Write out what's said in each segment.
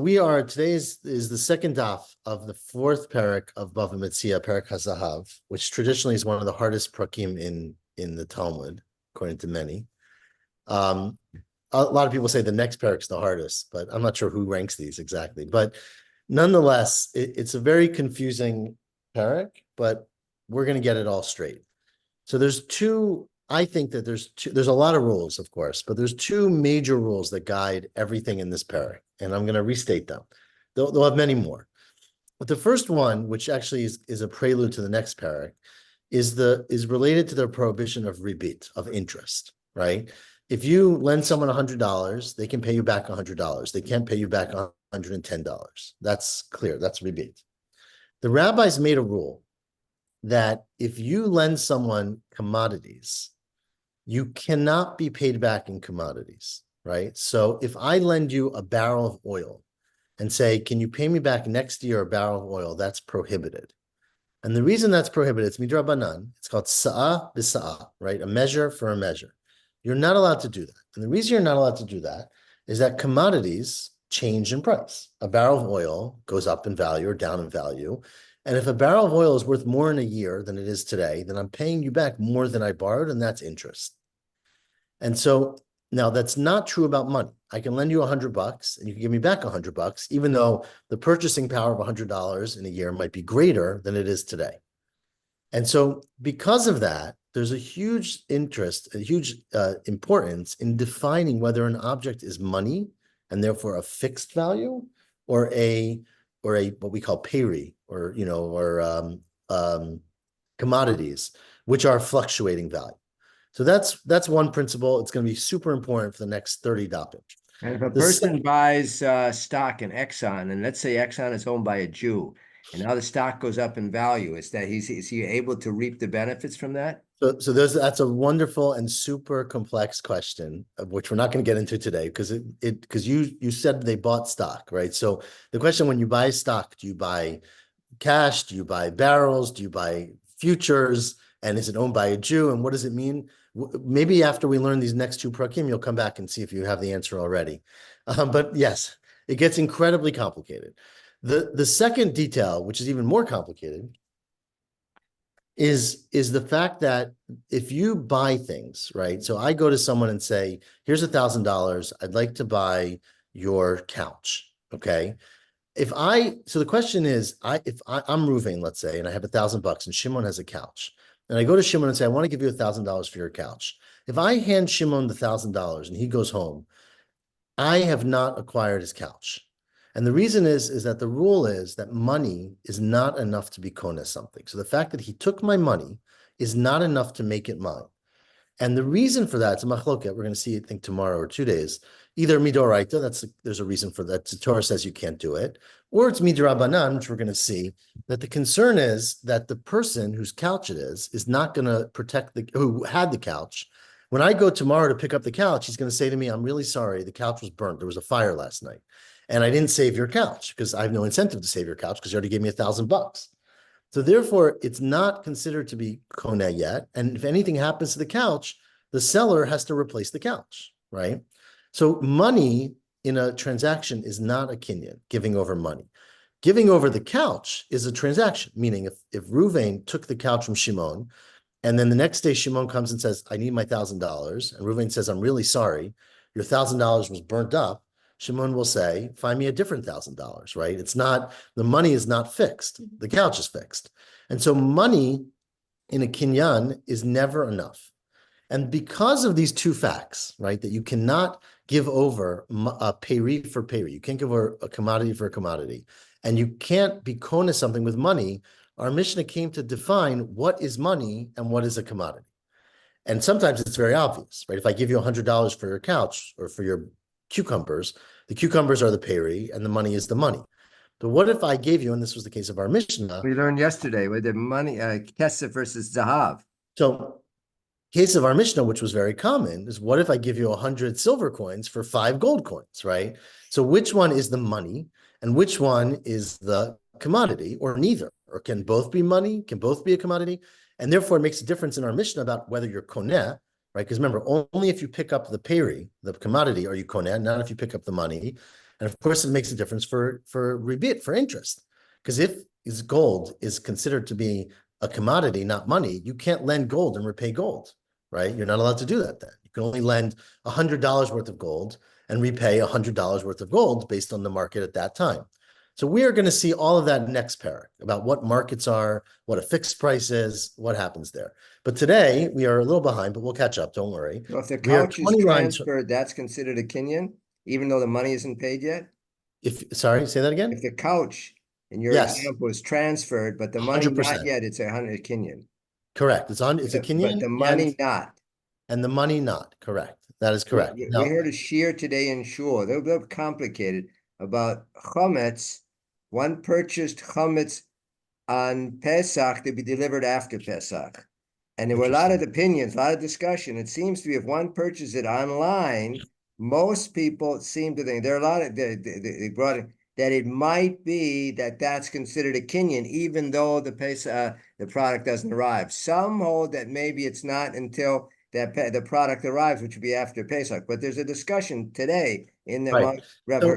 Today is the second daf of the fourth parak of Bava Metzia, parak HaZahav, which traditionally is one of the hardest prakim in the Talmud, according to many. A lot of people say the next parak is the hardest, but I'm not sure who ranks these exactly. But nonetheless, it's a very confusing parak, but we're going to get it all straight. So I think that there's a lot of rules, of course, but there's two major rules that guide everything in this parak, and I'm going to restate them. They'll have many more. But the first one, which actually is a prelude to the next parak, is related to the prohibition of ribit, of interest, right? If you lend someone $100, they can pay you back $100. They can't pay you back $110. That's clear. That's ribit. The rabbis made a rule that if you lend someone commodities, you cannot be paid back in commodities, right? So if I lend you a barrel of oil and say, can you pay me back next year a barrel of oil, that's prohibited. And the reason that's prohibited, it's midrabanan, it's called sa'ah b'sa'ah, right? A measure for a measure. You're not allowed to do that. And the reason you're not allowed to do that is that commodities change in price. A barrel of oil goes up in value or down in value. And if a barrel of oil is worth more in a year than it is today, then I'm paying you back more than I borrowed, and that's interest. And so now that's not true about money. I can lend you $100 and you can give me back $100, even though the purchasing power of $100 in a year might be greater than it is today. And so because of that, there's a huge interest, a huge importance in defining whether an object is money and therefore a fixed value or a what we call peri or commodities, which are fluctuating value. So that's one principle. It's going to be super important for the next 30 dapim. And if a person buys stock in Exxon, and let's say Exxon is owned by a Jew, and now the stock goes up in value, is he able to reap the benefits from that? So that's a wonderful and super complex question, of which we're not going to get into today, because you said they bought stock, right? So the question, when you buy stock, do you buy cash? Do you buy barrels? Do you buy futures? And is it owned by a Jew? And what does it mean? Maybe after we learn these next two prakim, you'll come back and see if you have the answer already. But yes, it gets incredibly complicated. The second detail, which is even more complicated, is the fact that if you buy things, right? So I go to someone and say, here's $1,000. I'd like to buy your couch. Okay. So the question is, if I'm Ruvain, let's say, and I have $1,000 and Shimon has a couch, and I go to Shimon and say, I want to give you $1,000 for your couch. If I hand Shimon the $1,000 and he goes home, I have not acquired his couch. And the reason is that the rule is that money is not enough to be kona something. So the fact that he took my money is not enough to make it mine. And the reason for that, it's a machloket, we're going to see, I think, tomorrow or 2 days, either midoraita, there's a reason for that. The Torah says you can't do it, or it's midrabanan, which we're going to see, that the concern is that the person whose couch it is not going to protect who had the couch. When I go tomorrow to pick up the couch, he's going to say to me, I'm really sorry, the couch was burnt. There was a fire last night. And I didn't save your couch because I have no incentive to save your couch because you already gave me $1,000. So therefore, it's not considered to be koneh yet. And if anything happens to the couch, the seller has to replace the couch, right? So money in a transaction is not a kinyan, giving over money. Giving over the couch is a transaction, meaning if Ruvain took the couch from Shimon, and then the next day Shimon comes and says, I need my $1,000, and Ruvain says, I'm really sorry, your $1,000 was burnt up, Shimon will say, find me a different $1,000, right? The money is not fixed. The couch is fixed. And so money in a kinyan is never enough. And because of these two facts, right, that you cannot give over a peri for peri, you can't give over a commodity for a commodity, and you can't be kona something with money, our Mishnah came to define what is money and what is a commodity. And sometimes it's very obvious, right? If I give you $100 for your couch or for your cucumbers, the cucumbers are the peri and the money is the money. But what if I gave you, and this was the case of our Mishnah. We learned yesterday with the money, kesef versus zahav. So case of our Mishnah, which was very common, is what if I give you 100 silver coins for 5 gold coins, right? So which one is the money and which one is the commodity, or neither? Or can both be money, can both be a commodity? And therefore it makes a difference in our Mishnah about whether you're koneh, right? Because remember, only if you pick up the peri, the commodity, are you koneh, not if you pick up the money. And of course, it makes a difference for rebate, for interest. Because if gold is considered to be a commodity, not money, you can't lend gold and repay gold, right? You're not allowed to do that then. You can only lend $100 worth of gold and repay $100 worth of gold based on the market at that time. So we are going to see all of that next parak about what markets are, what a fixed price is, what happens there. But today we are a little behind, but we'll catch up. Don't worry. So if the We are couch is 20 lines. transferred, that's considered a kinyan, even though the money isn't paid yet? Sorry, say that again. If the couch in your Yes, example is transferred, but the money not 100%. yet, it's 100 kinyan. Correct. It's a But Kenyan the money not. and the money not. Correct. That is correct. We Now, heard a shear today in shul. They're a little complicated about chametz. One purchased chametz on Pesach to be delivered after Pesach. And there were a lot of opinions, a lot of discussion. It seems to be if one purchases it online, most people seem to think there are a lot of they brought it that it might be that that's considered a kinyan, even though the Pesach the product doesn't arrive. Some hold that maybe it's not until that the product arrives, which would be after Pesach. But there's a discussion today in the right. Rav So,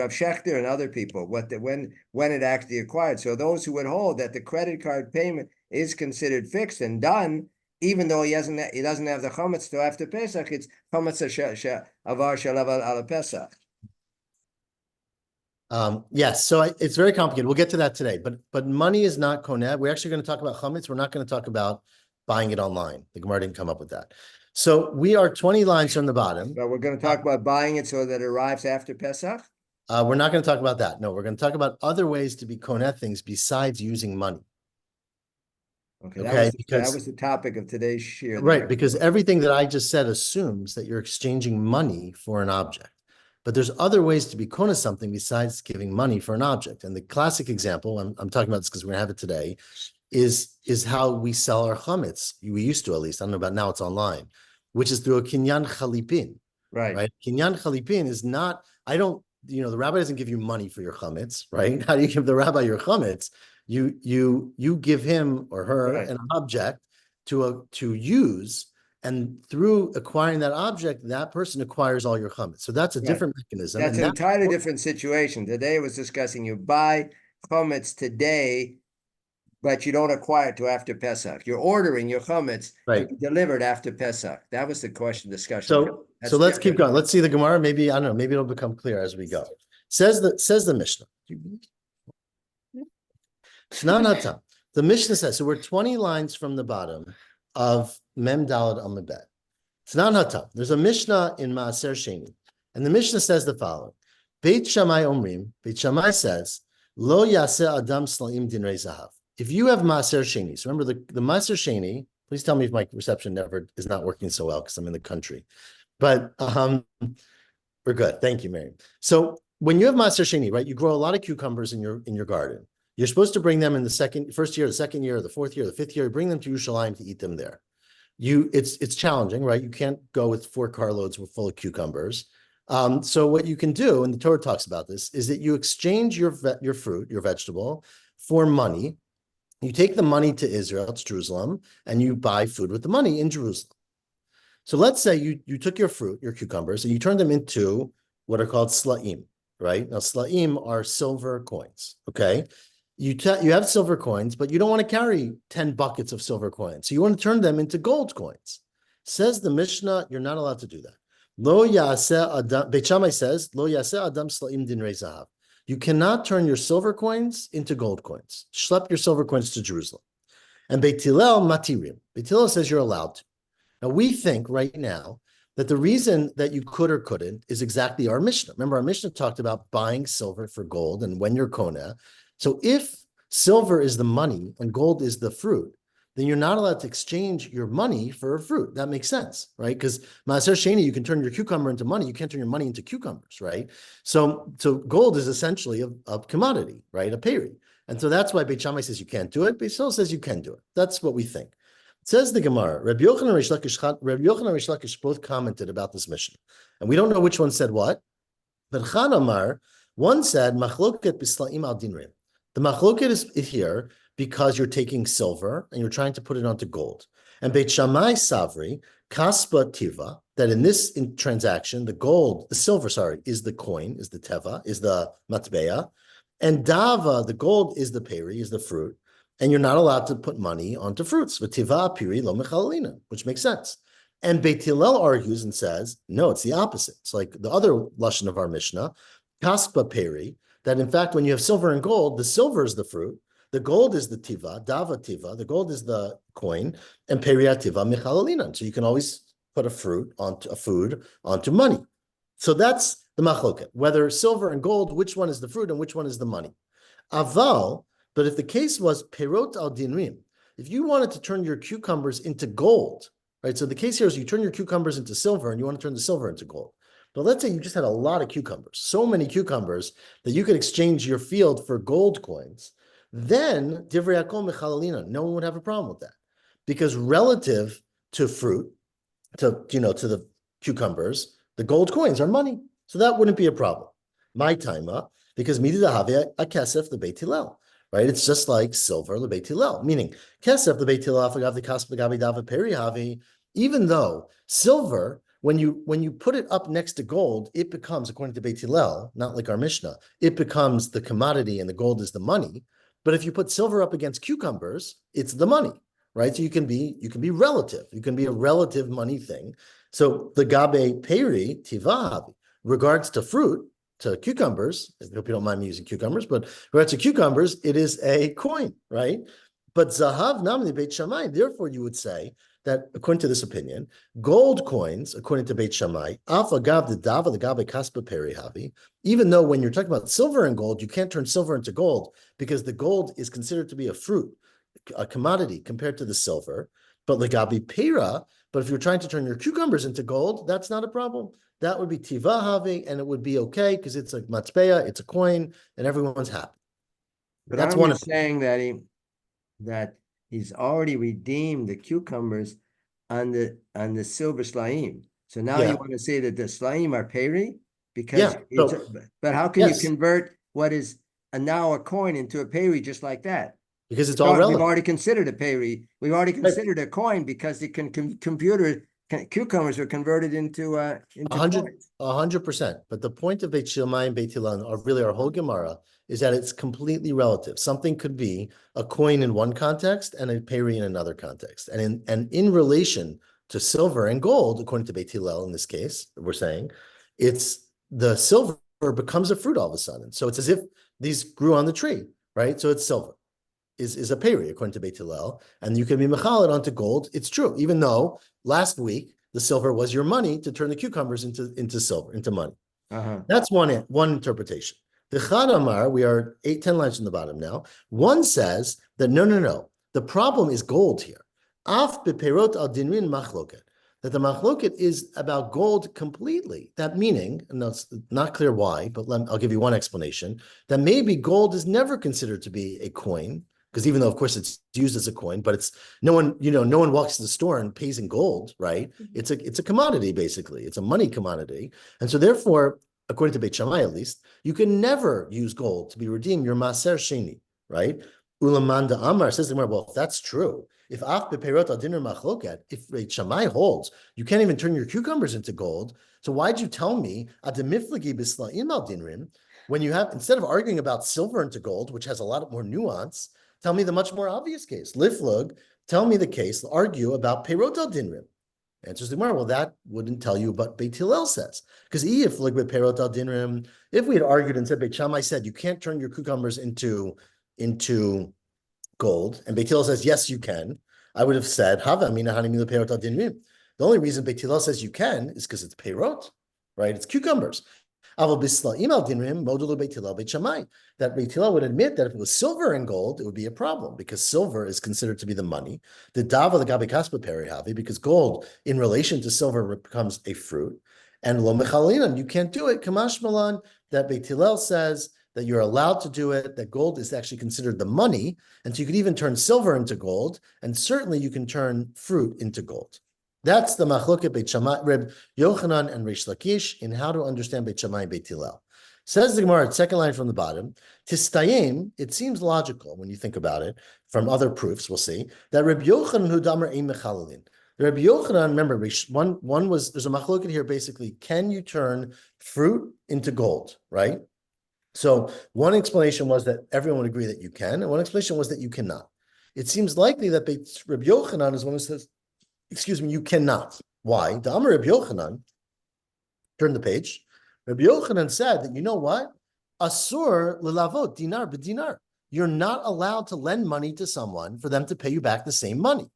Schechter and other people when it actually acquired. So those who would hold that the credit card payment is considered fixed and done, even though he doesn't have the chametz till after Pesach, it's chametz avar shalav al Pesach. yes, so it's very complicated. We'll get to that today, but money is not koneh. We're actually going to talk about chametz. We're not going to talk about buying it online. The Gemara didn't come up with that. So we are 20 lines from the bottom. But we're going to talk about buying it so that it arrives after Pesach. We're not going to talk about that. No, we're going to talk about other ways to be koneh things besides using money. Okay, Okay, that was the topic of today's shir. Right, because everything that I just said assumes that you're exchanging money for an object. But there's other ways to be koneh something besides giving money for an object. And the classic example, I'm talking about this because we're going to have it today, is how we sell our chametz. We used to, at least. I don't know about now, it's online, which is through a kinyan chalipin. Right. Kinyan chalipin is not, the rabbi doesn't give you money for your chametz, right? How do you give the rabbi your chametz? You give him or her an object to use, and through acquiring that object, that person acquires all your chametz. So that's a different mechanism. That's an entirely different situation. Today was discussing you buy chametz today, but you don't acquire it till after Pesach. You're ordering your chametz to be delivered after Pesach. That was the discussion. So let's keep going. Let's see the Gemara. Maybe, I don't know, maybe it'll become clear as we go. Says the Mishnah. The Mishnah says, so we're 20 lines from the bottom of Mem Dalad Amud Bet. Snan Hatam. There's a Mishnah in Maaser Sheni, and the Mishnah says the following: Beit Shammai Omrim. Beit Shammai says, Lo Yaseh Adam Slaim Dinrei Zahav. If you have Maaser Sheni, so remember the Maaser Sheni. Please tell me if my reception is not working so well because I'm in the country, but we're good. Thank you, Mary. So when you have Maaser Sheni, right, you grow a lot of cucumbers in your garden. You're supposed to bring them in the first year, the second year, the fourth year, the fifth year. Bring them to Yerushalayim to eat them there. It's challenging, right? You can't go with 4 carloads full of cucumbers. So what you can do, and the Torah talks about this, is that you exchange your fruit, your vegetable, for money. You take the money to Israel, to Jerusalem, and you buy food with the money in Jerusalem. So let's say you took your fruit, your cucumbers, and you turned them into what are called slaim, right? Now, slaim are silver coins, okay? You have silver coins, but you don't want to carry 10 buckets of silver coins. So you want to turn them into gold coins. Says the Mishnah, you're not allowed to do that. Lo yaseh adam, Beit Shammai says, Lo yaseh adam slaim dinrei zahav. You cannot turn your silver coins into gold coins. Schlep your silver coins to Jerusalem. And Beit Hillel matirim. Beit Hillel says you're allowed to. Now, we think right now that the reason that you could or couldn't is exactly our Mishnah. Remember, our Mishnah talked about buying silver for gold and when you're koneh. So if silver is the money and gold is the fruit, then you're not allowed to exchange your money for a fruit. That makes sense, right? Because Maaser Sheni, you can turn your cucumber into money. You can't turn your money into cucumbers, right? So gold is essentially a commodity, right? A payri. And so that's why Beit Shammai says you can't do it. Beit Hillel says you can do it. That's what we think. It says the Gemara, Rabbi Yochanan and Rish Lakish both commented about this mission. And we don't know which one said what. But Chan Amar, one said, Machloket b'slaim al dinrim. The machloket is here because you're taking silver and you're trying to put it onto gold. And Beit Shammai Savri, Kaspa Tiva, that in this transaction, the silver, is the coin, is the teva, is the matbeya, and dava, the gold, is the peri, is the fruit, and you're not allowed to put money onto fruits. V'tiva piri lo mechalina, which makes sense. And Beit Hillel argues and says, no, it's the opposite. It's like the other lashon of our Mishnah, kaspa peri, that in fact, when you have silver and gold, the silver is the fruit, the gold is the tiva, dava tiva, the gold is the coin, and peria tiva mechalina. So you can always put a food onto money. So that's the machloket. Whether silver and gold, which one is the fruit and which one is the money? Aval, but if the case was perot al dinrim, if you wanted to turn your cucumbers into gold, right? So the case here is you turn your cucumbers into silver and you want to turn the silver into gold. But let's say you just had a lot of cucumbers, so many cucumbers that you could exchange your field for gold coins. Then divrei hakol mechalalina, no one would have a problem with that, because relative to fruit, to the cucumbers, the gold coins are money, so that wouldn't be a problem. My timer, because mididahave a kesef the Beit Hillel, right? It's just like silver the Beit Hillel, meaning kesef the Beit Hillel afagav the kasp gabi dava peri havi. Even though silver, when you put it up next to gold, it becomes, according to Beit Hillel, not like our Mishnah, it becomes the commodity and the gold is the money. But if you put silver up against cucumbers, it's the money, right? So you can be relative. You can be a relative money thing. So the gabe peri tivav, regards to fruit, to cucumbers, I hope you don't mind me using cucumbers, but regards to cucumbers, it is a coin, right? But zahav namni Beit Shammai, therefore you would say that according to this opinion, gold coins, according to Beit Shammai, af agav the dava the gabe kaspa peri havi, even though when you're talking about silver and gold, you can't turn silver into gold because the gold is considered to be a fruit, a commodity compared to the silver. But legabi pera, but if you're trying to turn your cucumbers into gold, that's not a problem. That would be tiva havi, and it would be okay because it's a matzbeya, it's a coin, and everyone's happy. But That's aren't one you of saying that he's already redeemed the cucumbers on the silver slaim? So now you want to say that the slaim are peri because it's but how can you convert what is now a coin into a peri just like that? Because it's all relevant. We've already considered a peri. We've already considered a coin because the cucumbers are converted into coins. 100%. But the point of Beit Shammai and Beit Hillel are really our whole Gemara is that it's completely relative. Something could be a coin in one context and a peri in another context. And in relation to silver and gold, according to Beit Hillel in this case, we're saying, it's the silver becomes a fruit all of a sudden. So it's as if these grew on the tree, right? So it's silver. Is a peri according to Beit Hillel, and you can be mechaled onto gold. It's true, even though last week the silver was your money to turn the cucumbers into silver, into money. That's one interpretation. The Chad Amar, we are 10 lines from the bottom now. One says that no. The problem is gold here. Af beperot al dinrin machloket. That the machloket is about gold completely. That meaning, and it's not clear why, but I'll give you one explanation, that maybe gold is never considered to be a coin, because even though, of course, it's used as a coin, but it's no one walks to the store and pays in gold, right? It's a commodity, basically. It's a money commodity. And so therefore, according to Beit Shammai at least, you can never use gold to be redeemed your maser sheni, right? Ulamanda Amar says the Gemara, well, if that's true, if af beperot al dinner machloket, if Beit Shammai holds, you can't even turn your cucumbers into gold. So why'd you tell me ademiflagi bisla'im al dinrim, when you have, instead of arguing about silver into gold, which has a lot more nuance, tell me the much more obvious case. Liflug, tell me the case, argue about perot al dinrim. Answers the Gemara, well, that wouldn't tell you what Beit Hillel says. Because if like with perot al dinrim, if we had argued and said Beit Shammai said you can't turn your cucumbers into gold, and Beit Hillel says yes you can, I would have said hava mina hanimi perot al dinrim. The only reason Beit Hillel says you can is because it's perot, right? It's cucumbers. That Beit Hillel would admit that if it was silver and gold, it would be a problem because silver is considered to be the money. The dava the gabe kaspa peri havi, because gold in relation to silver becomes a fruit. And lo mechalinam, you can't do it. Kamash malan, that Beit Hillel says that you're allowed to do it, that gold is actually considered the money. And so you could even turn silver into gold, and certainly you can turn fruit into gold. That's the machloket Beit Shammai, Reb Yochanan and Reish Lakish in how to understand Beit Shammai and Beit Hillel. Says the Gemara, second line from the bottom, Tistayim, it seems logical when you think about it, from other proofs, we'll see, that Reb Yochanan hu damer ein mechalelin, Rabbi Yochanan, remember, one was, there's a machloket here, basically, can you turn fruit into gold, right? So one explanation was that everyone would agree that you can, and one explanation was that you cannot. It seems likely that Rabbi Yochanan is one who says, excuse me, you cannot. Why? The Amar Rabbi Yochanan, turn the page. Rabbi Yochanan said that, you know what? Asur lelavot dinar b'dinar. You're not allowed to lend money to someone for them to pay you back the same money.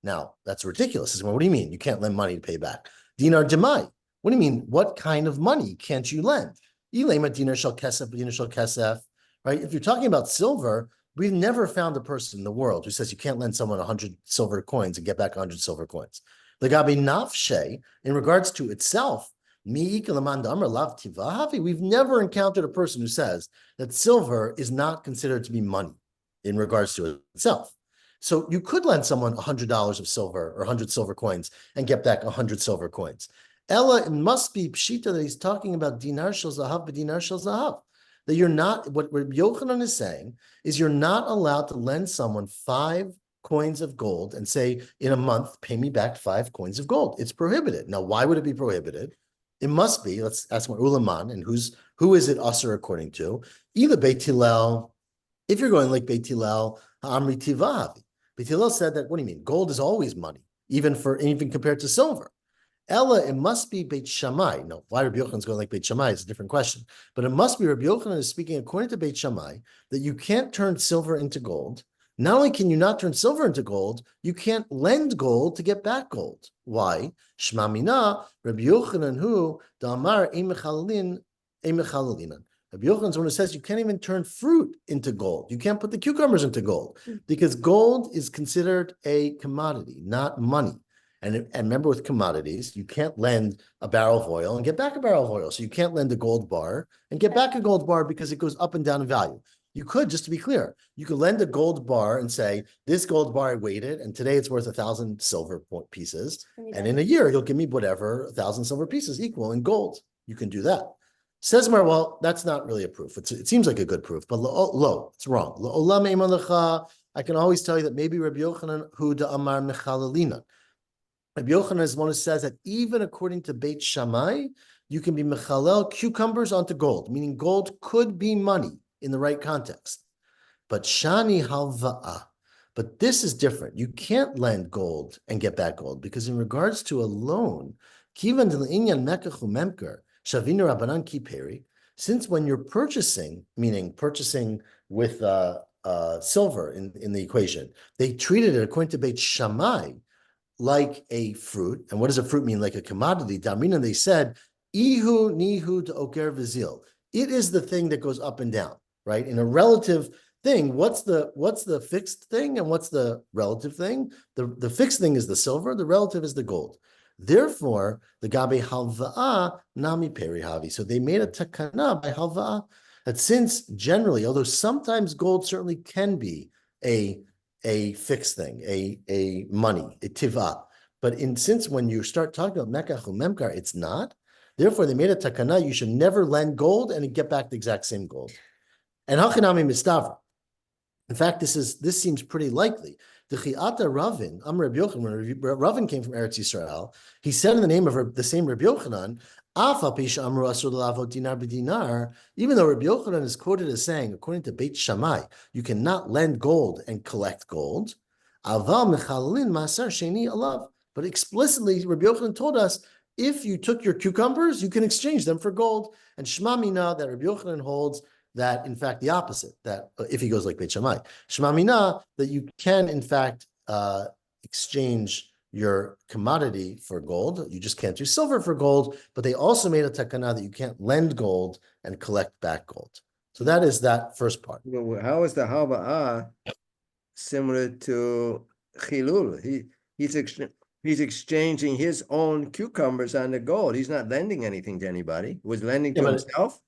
Now, that's ridiculous. What do you mean? You can't lend money to pay back. Dinar demai. What do you mean? What kind of money can't you lend? Ilema dinar shel kesef, right? If you're talking about silver, we've never found a person in the world who says you can't lend someone 100 silver coins and get back 100 silver coins. Legabi nafshe, in regards to itself, we've never encountered a person who says that silver is not considered to be money in regards to itself. So you could lend someone $100 of silver or 100 silver coins and get back 100 silver coins. Ella, it must be pshita that he's talking about dinar shel zahav b'dinar shel zahav. That you're not, what Rabbi Yochanan is saying is you're not allowed to lend someone 5 coins of gold and say, in a month, pay me back 5 coins of gold. It's prohibited. Now, why would it be prohibited? It must be, let's ask my ulaman, and who is it usher according to? Either Beit Hillel, if you're going like Beit Hillel, Amri Tivahavi. Beit Hillel said that, what do you mean? Gold is always money, even compared to silver. Ella, it must be Beit Shammai. No, why Rabbi Yochanan is going like Beit Shammai is a different question. But it must be Rabbi Yochanan is speaking according to Beit Shammai that you can't turn silver into gold. Not only can you not turn silver into gold, you can't lend gold to get back gold. Why? Shma mina, Rabbi Yochanan who Damar Emechalalinan. Rabbi Yochanan is one who says you can't even turn fruit into gold. You can't put the cucumbers into gold because gold is considered a commodity, not money. And remember, with commodities, you can't lend a barrel of oil and get back a barrel of oil. So you can't lend a gold bar and get back a gold bar because it goes up and down in value. You could, just to be clear, you could lend a gold bar and say, this gold bar I weighed it, and today it's worth 1,000 silver pieces. And in a year, you'll give me whatever 1,000 silver pieces equal in gold. You can do that. Says Mar, well, that's not really a proof. It seems like a good proof, but it's wrong. I can always tell you that maybe Rabbi Yochanan hu da'amar mechalalina. Rabbi Yochanan is one who says that even according to Beit Shammai, you can be mechalel cucumbers onto gold, meaning gold could be money in the right context. But shani halva'a. But this is different. You can't lend gold and get back gold because in regards to a loan, kivan de'inyan mekachu memker shavinu rabanan kiperi. Since when you're purchasing, meaning purchasing with silver in the equation, they treated it according to Beit Shammai like a fruit. And what does a fruit mean? Like a commodity. Damina, they said, Ihu nihu to oker vizil. It is the thing that goes up and down, right? In a relative thing, what's the fixed thing and what's the relative thing? The fixed thing is the silver, the relative is the gold. Therefore, the gabe halva'a nami perihavi. So they made a takana by halva'a that since generally, although sometimes gold certainly can be a fixed thing, a money, a tiva. But since when you start talking about mekach or memkar, it's not. Therefore, they made a takana, you should never lend gold and get back the exact same gold. And hachinami mistavra. In fact, this seems pretty likely. The Chiata Ravin, Rabbi Yochanan, when Ravin came from Eretz Yisrael, he said in the name of the same Rabbi Yochanan, even though Rabbi Yochanan is quoted as saying, according to Beit Shammai, you cannot lend gold and collect gold. But explicitly, Rabbi Yochanan told us, if you took your cucumbers, you can exchange them for gold. And Shema Mina, that Rabbi Yochanan holds that, in fact, the opposite, that if he goes like Beit Shammai, Shema Mina, that you can, in fact, exchange your commodity for gold. You just can't do silver for gold, but they also made a takana that you can't lend gold and collect back gold. So that is that first part. Well, how is the halva'ah similar to chilul? He's exchanging his own cucumbers on the gold. He's not lending anything to anybody. He was lending to himself.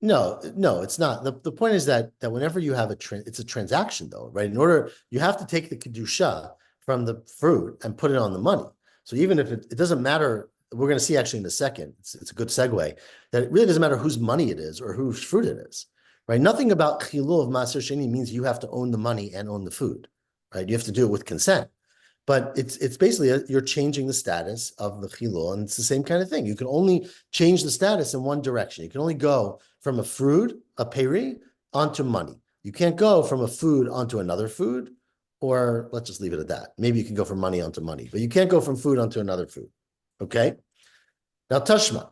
No, it's not. The point is that whenever you have it's a transaction though, right? You have to take the kedusha from the fruit and put it on the money. So even if it doesn't matter, we're going to see actually in a second, it's a good segue, that it really doesn't matter whose money it is or whose fruit it is, right? Nothing about chilul of maaser sheni means you have to own the money and own the food, right? You have to do it with consent. But it's basically you're changing the status of the chilul, and it's the same kind of thing. You can only change the status in one direction. You can only go from a food, a peri, onto money. You can't go from a food onto another food, or let's just leave it at that. Maybe you can go from money onto money, but you can't go from food onto another food. Okay. Now, Tashma,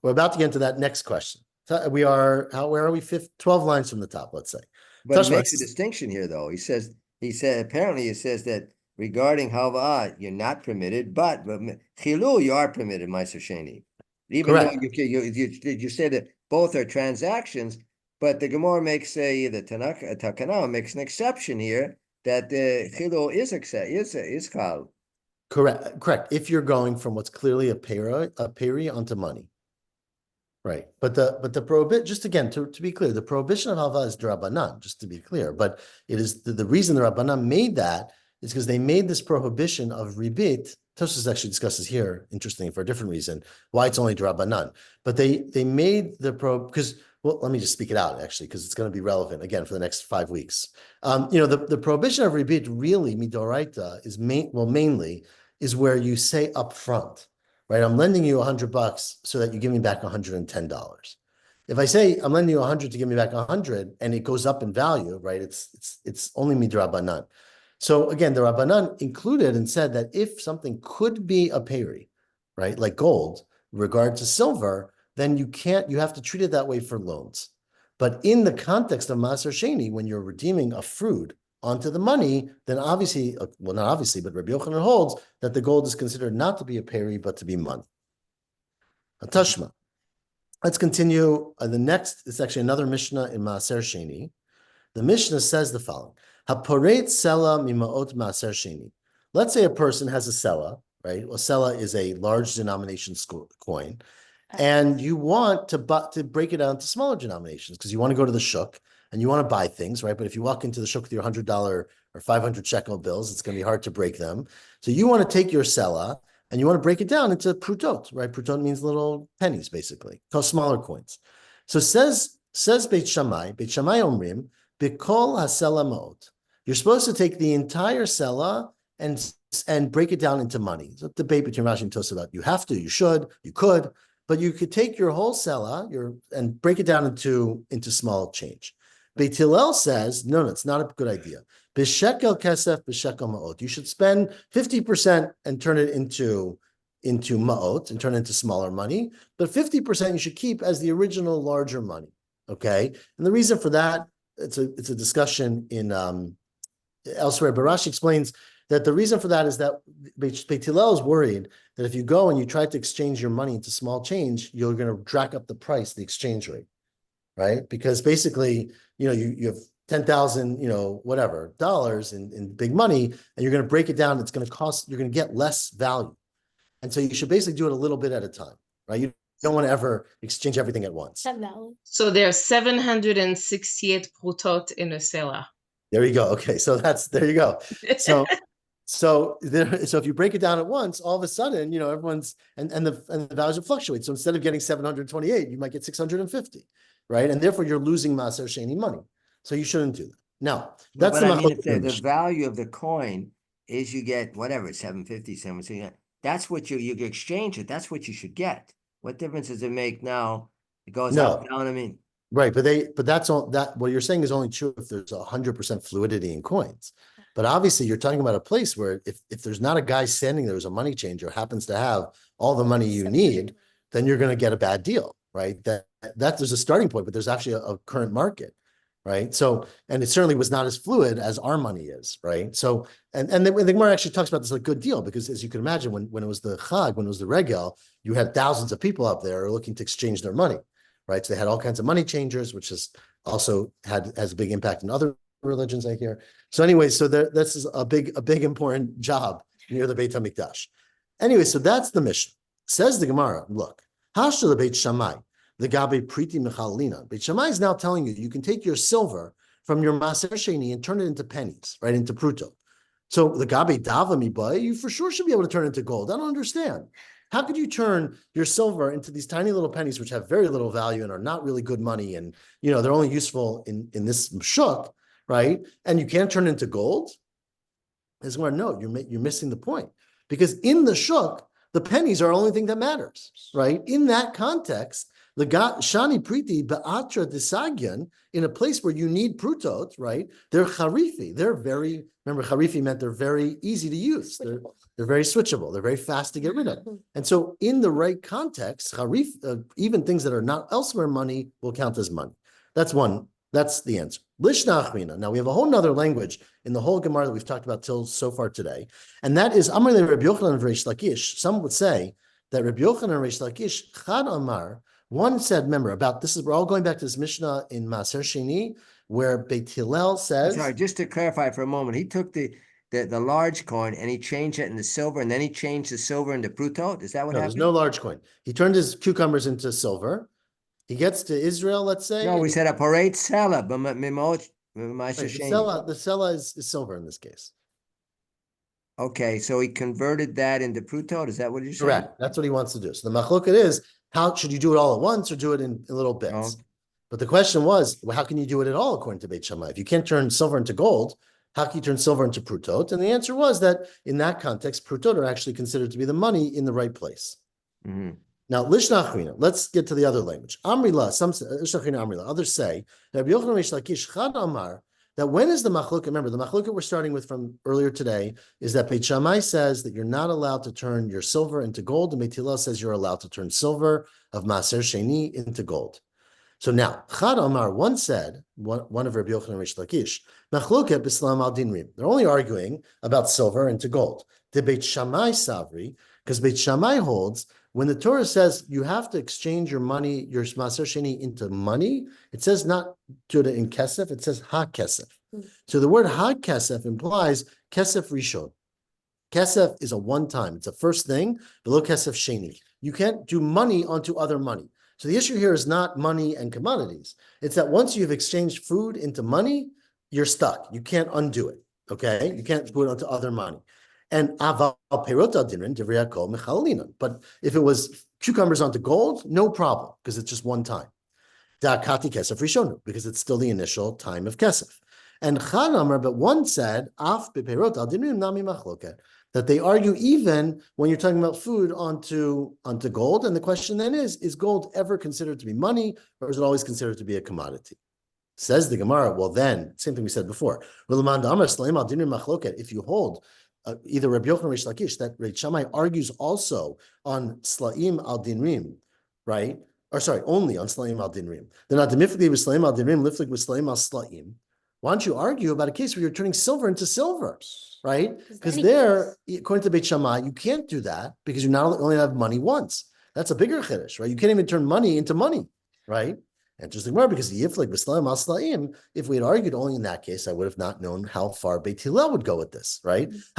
we're about to get into that next question. Where are we? 12 lines from the top, let's say. But he Tashma, makes a distinction here, though. Apparently it says that regarding halva, you're not permitted, but chilul, you are permitted, Meiser Sheni. Even correct. though you say that both are transactions, but the Gemara makes the Takana makes an exception here that the chilul is chal. Correct. If you're going from what's clearly a peri onto money. Right. But the prohibit, just again, to be clear, the prohibition of halva is drabanan, just to be clear. But it is the reason the Rabbanan made that is because they made this prohibition of ribit. Tosfos actually discusses here, interestingly, for a different reason, why it's only drabanan. But they made the because, well, let me just speak it out actually, because it's going to be relevant again for the next 5 weeks. The prohibition of ribit really midoraita is mainly is where you say up front. Right, I'm lending you $100 so that you give me back $110. If I say I'm lending you 100 to give me back 100 and it goes up in value, right? It's only midrabanan. So again, the Rabbanan included and said that if something could be a peri, right, like gold, in regard to silver, then you have to treat it that way for loans. But in the context of Maser Sheni, when you're redeeming a fruit onto the money, then obviously, well, not obviously, but Rabbi Yochanan holds that the gold is considered not to be a peri, but to be money. Tashma. Let's continue. The next is actually another Mishnah in Maaser Sheni. The Mishnah says the following: Haporet sela mimaot Maaser Sheni. Let's say a person has a sela, right? Well, sela is a large denomination coin, and you want to break it down to smaller denominations because you want to go to the shuk and you want to buy things, right? But if you walk into the shuk with your $100 or 500 shekel bills, it's going to be hard to break them. So you want to take your sela and you want to break it down into prutot, right? Prutot means little pennies, basically, called smaller coins. So says Beit Shammai Omrim, Bikol hasela mot. You're supposed to take the entire sela and break it down into money. It's a debate between Rashi and Tosafot. You have to, you should, you could, but you could take your whole sela and break it down into small change. Beit Hillel says, no, it's not a good idea. B'shekel kesef, b'shekel ma'ot. You should spend 50% and turn it into ma'ot and turn it into smaller money, but 50% you should keep as the original larger money. Okay, and the reason for that, it's a discussion in elsewhere. But Rashi explains that the reason for that is that Beit Hillel is worried that if you go and you try to exchange your money into small change, you're going to jack up the price, the exchange rate, right? Because basically, you have 10,000, whatever dollars in big money, and you're going to break it down. It's going to cost. You're going to get less value, and so you should basically do it a little bit at a time, right? You don't want to ever exchange everything at once. So there's 768 prutot in a seller. There you go. Okay, so there you go. So if you break it down at once, all of a sudden, everyone's and the values will fluctuate. So instead of getting 728, you might get 650, right? And therefore you're losing Maaser Sheni money. So you shouldn't do that. Now, that's the value of the coin is you get whatever, 750, 760. That's what you exchange it. That's what you should get. What difference does it make now? It goes up, down, I mean. Right, but that's all that what you're saying is only true if there's 100% fluidity in coins. But obviously you're talking about a place where if there's not a guy standing there who's a money changer happens to have all the money you need, then you're going to get a bad deal, right? That there's a starting point, but there's actually a current market, right? So, and it certainly was not as fluid as our money is, right? So, and the Gemara actually talks about this as a good deal because as you can imagine, when it was the Chag, when it was the Regel, you had thousands of people up there looking to exchange their money, right? So they had all kinds of money changers, which has also has a big impact in other religions, I hear. So anyway, so this is a big important job near the Beit HaMikdash. Anyway, so that's the mission. Says the Gemara, look, Hashta the Beit Shammai, the Gabe Priti Michalina. Beit Shammai is now telling you can take your silver from your Maaser Sheni and turn it into pennies, right, into pruto. So the Gabe Dava Mibai, you for sure should be able to turn it into gold. I don't understand. How could you turn your silver into these tiny little pennies, which have very little value and are not really good money, and they're only useful in this shuk, right? And you can't turn it into gold? Is going to know you're missing the point, because in the shuk, the pennies are the only thing that matters, right? In that context, the shani priti be'atra desagyan, in a place where you need prutot, right? They're charifi. They're very, remember, charifi meant they're very easy to use. They're very switchable. They're very fast to get rid of. And so in the right context, charif, even things that are not elsewhere money will count as money. That's one. That's the answer. Lishna achmina. Now we have a whole nother language in the whole Gemara that we've talked about till so far today, and that is Amar le Rabbi Yochanan and Reish Lakish. Some would say that Rabbi Yochanan and Reish Lakish Chad Amar. One said, remember about this is we're all going back to this Mishnah in Maaser Sheni where Beit Hillel says. Sorry, just to clarify for a moment, he took the large coin and he changed it into silver, and then he changed the silver into prutot. Is that what No, happened? there's no large coin. He turned his cucumbers into silver. He gets to Israel, let's say. No, we said a parade sella, but the sella is silver in this case. Okay, so he converted that into prutot. Is that what you're saying? Correct. That's what he wants to do. So the machloket is, how should you do it all at once or do it in little bits? Oh. But the question was, well, how can you do it at all according to Beit Shammai? If you can't turn silver into gold, how can you turn silver into prutot? And the answer was that in that context, prutot are actually considered to be the money in the right place. Mm-hmm. Now, Lishna Achrina, let's get to the other language. Amrila, some say, Lishna Achrina Amrila, others say, that Rabbi Yochanan Reish Lakish Chad Amar, that when is the machloket? Remember, the machloket we're starting with from earlier today is that Beit Shammai says that you're not allowed to turn your silver into gold, and Beit Hillel says you're allowed to turn silver of Maaser Sheni into gold. So now, Chad Amar, one said, one of Rabbi Yochanan and Reish Lakish, machloket b'slam al dinrim. They're only arguing about silver into gold. The Beit Shammai savri, because Beit Shammai holds when the Torah says you have to exchange your money, your Maaser Sheni into money, it says not do it in kesef, it says ha-kesef. So the word ha-kesef implies kesef rishon. Kesef is a one-time, it's a first thing, below kesef sheni. You can't do money onto other money. So the issue here is not money and commodities. It's that once you've exchanged food into money, you're stuck. You can't undo it, okay? You can't put it onto other money. And aval perota dinrin divriyakol mechalalinan. But if it was cucumbers onto gold, no problem, because it's just one time. Da'akati kesef rishonu, because it's still the initial time of kesef. And Chanamar, but one said, af beperot al dinrin nami machloket, that they argue even when you're talking about food onto gold. And the question then is gold ever considered to be money, or is it always considered to be a commodity? Says the Gemara, well then, same thing we said before. If you hold either Rabbi Yochanan or Reish Lakish, that Reish Shammai argues also on Slaim al Dinrim, right? Or sorry, only on Slaim al Dinrim. Then Adamifli with Slaim al Dinrim, Liflik with Slaim al Slaim. Why don't you argue about a case where you're turning silver into silver, right? Because there, according to Beit Shammai, you can't do that because you not only have money once. That's a bigger chiddush, right? You can't even turn money into money, right? Interesting more because the Yiflik B'Slaim Al Slaim, if we had argued only in that case, I would have not known how far Beit Hillel would go with this, right? It's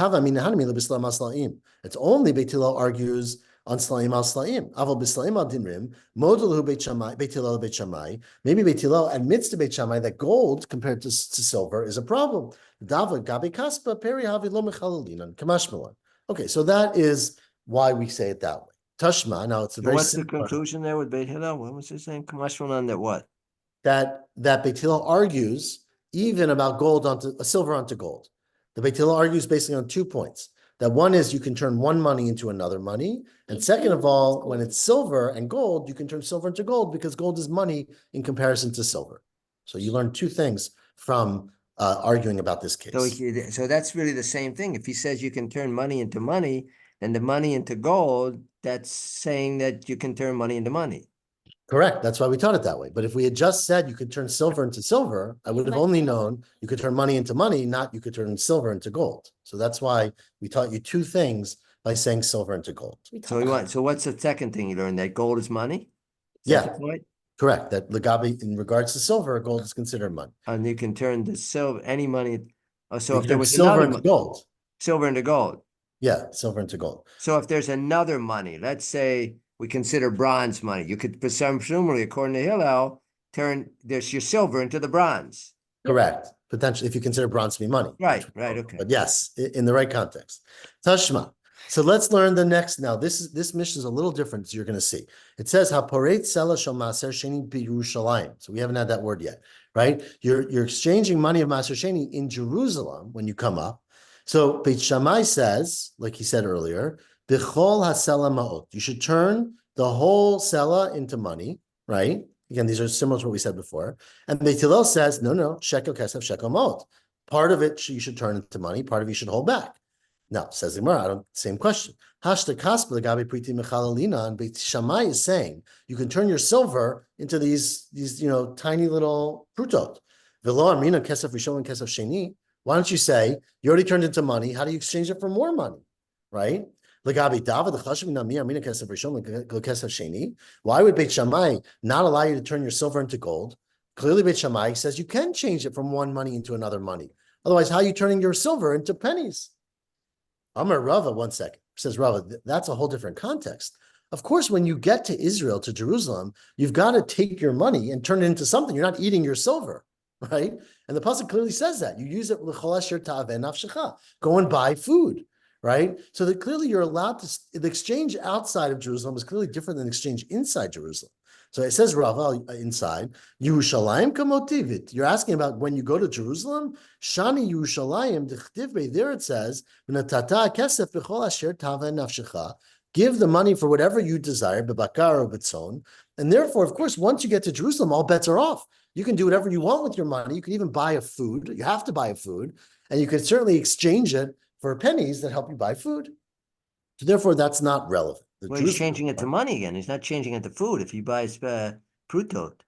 only Beit Hillel argues on Slaim Al Slaim. Aval B'Slaim Al Dinrim, Modalu Beit Shammai, Beit Hillel Beit Shammai. Maybe Beit Hillel admits to Beit Shammai that gold compared to silver is a problem. David Gabi Kaspa Peri Havi Lo Mechalalinan Kamashmalan. Okay, so that is why we say it that way. Tashma. Now it's a very. What's the conclusion there with Beit Hillel? What was he saying? Kamashmalan that what? That Beit Hillel argues even about gold onto silver onto gold. The Beit Hillel argues basically on 2 points. That one is you can turn one money into another money, and second of all, when it's silver and gold, you can turn silver into gold because gold is money in comparison to silver. So you learn 2 things from arguing about this case. So that's really the same thing. If he says you can turn money into money, and the money into gold, that's saying that you can turn money into money. Correct. That's why we taught it that way. But if we had just said you could turn silver into silver, I would have only known you could turn money into money, not you could turn silver into gold. So that's why we taught you 2 things by saying silver into gold. So what's the second thing you learned? That gold is money? Yeah. Correct. That Lagabi, in regards to silver, gold is considered money. And you can turn the silver, any money. So if there was silver into gold. Silver into gold. Yeah, silver into gold. So if there's another money, let's say we consider bronze money, you could presumably, according to Hillel, turn your silver into the bronze. Correct. Potentially, if you consider bronze to be money. Right, okay. But yes, in the right context. Tashma. So let's learn the next. Now, this mission is a little different, as you're going to see. It says, "Haporet sela shel maaser sheni b'Yerushalayim." So we haven't had that word yet, right? You're exchanging money of maaser sheni in Jerusalem when you come up. So Beit Shammai says, like he said earlier, B'chol hasela ma'ot. You should turn the whole sela into money, right? Again, these are similar to what we said before. And Beit Hillel says, no, shekel kesef, shekel ma'ot. Part of it you should turn into money, part of it you should hold back. Now, says the Gemara, same question. Hashta kaspa legabe priti mechalalina, and Beit Shammai is saying you can turn your silver into these tiny little prutot. V'lo amrina kesef rishon and kesef sheni. Why don't you say you already turned into money? How do you exchange it for more money, right? Why would Beit Shammai not allow you to turn your silver into gold? Clearly, Beit Shammai says you can change it from one money into another money. Otherwise, how are you turning your silver into pennies? Amar Rava, 1 second, says Rava, that's a whole different context. Of course, when you get to Israel, to Jerusalem, you've got to take your money and turn it into something. You're not eating your silver, right? And the pasuk clearly says that. You use it, go and buy food, right? So that clearly you're allowed to, the exchange outside of Jerusalem is clearly different than the exchange inside Jerusalem. So it says Rava inside, Yerushalayim kamotivit. You're asking about when you go to Jerusalem? Shani Yerushalayim, there it says, give the money for whatever you desire, bebakar or betzon. And therefore, of course, once you get to Jerusalem, all bets are off. You can do whatever you want with your money. You can even buy a food. You have to buy a food. And you can certainly exchange it for pennies that help you buy food. So therefore, that's not relevant. Well, he's changing it to money again. He's not changing it to food if he buys prutot.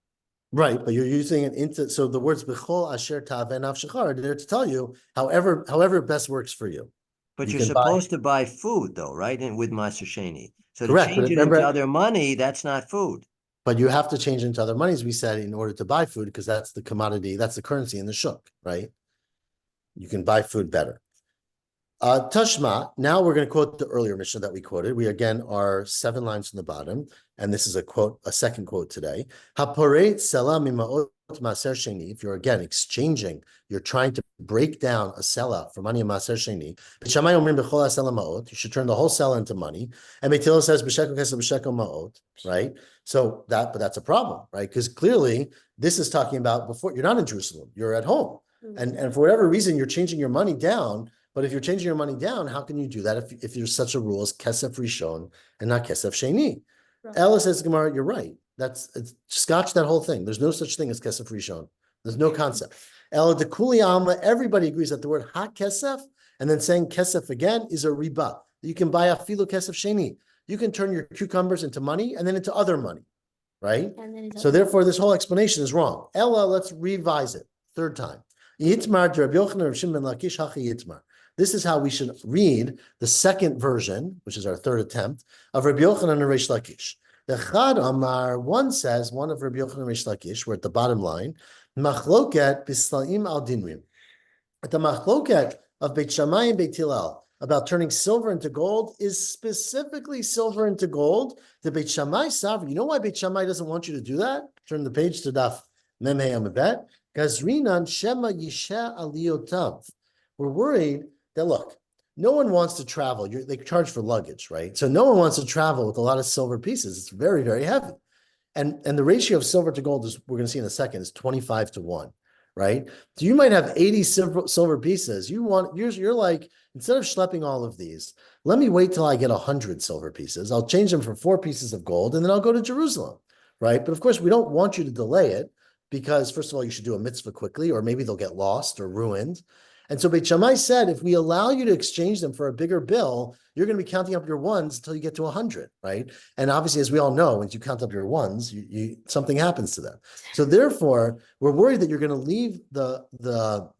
Right, but you're using it into, so the words b'chol asher taveh nafshecha are there to tell you however it best works for you. But you're supposed to buy food though, right? And with Maser Sheni. So correct, to change it into other money, that's not food. But you have to change into other monies, we said, in order to buy food, because that's the commodity, that's the currency in the shuk, right? You can buy food better. Tashma, now we're going to quote the earlier Mishnah that we quoted. We again are 7 lines from the bottom, and this is a second quote today. Haporet sela mima'ot maser sheni. If you're again exchanging, you're trying to break down a sela for money in maser sheni. B'shamai omrim b'chol sela ma'ot. You should turn the whole sela into money. And Beit Hillel says b'shekel kesef b'shekel ma'ot. Right. So but that's a problem, right? Because clearly this is talking about before you're not in Jerusalem, you're at home, and for whatever reason you're changing your money down. But if you're changing your money down, how can you do that if there's such a rule as kesef rishon and not kesef sheni? Right. Ella says, Gemara, you're right. Scotch that whole thing. There's no such thing as kesef rishon. There's no concept. Ella de kuli alma, everybody agrees that the word ha kesef and then saying kesef again is a riba. You can buy a filo kesef sheni. You can turn your cucumbers into money and then into other money, right? So therefore, this whole explanation is wrong. Ella, let's revise it. 3rd time. Yitmar de Rabbi Yochanan Rav Shimon ben Lakish hachi yitmar. This is how we should read the second version, which is our 3rd attempt, of Rabbi Yochanan and Reish Lakish. The Chad Amar, one says, one of Rabbi Yochanan and Reish Lakish, we're at the bottom line, Machloket bislaim al dinrim. At the Machloket of Beit Shammai and Beit Hillel about turning silver into gold is specifically silver into gold. The Beit Shammai sovereign. You know why Beit Shammai doesn't want you to do that? Turn the page to Daf Mem Hey Amabet. Gazrinan Shema Yisha Aliyotav. We're worried that, look, no one wants to travel. They charge for luggage, right? So no one wants to travel with a lot of silver pieces. It's very, very heavy. And the ratio of silver to gold, is we're going to see in a second, is 25 to 1, right? So you might have 80 silver pieces. You're like, instead of schlepping all of these, let me wait till I get 100 silver pieces. I'll change them for 4 pieces of gold, and then I'll go to Jerusalem, right? But of course, we don't want you to delay it because, first of all, you should do a mitzvah quickly, or maybe they'll get lost or ruined. And so Beit Shammai said, if we allow you to exchange them for a bigger bill, you're going to be counting up your ones until you get to 100, right? And obviously, as we all know, once you count up your ones, something happens to them. So therefore, we're worried that you're going to leave the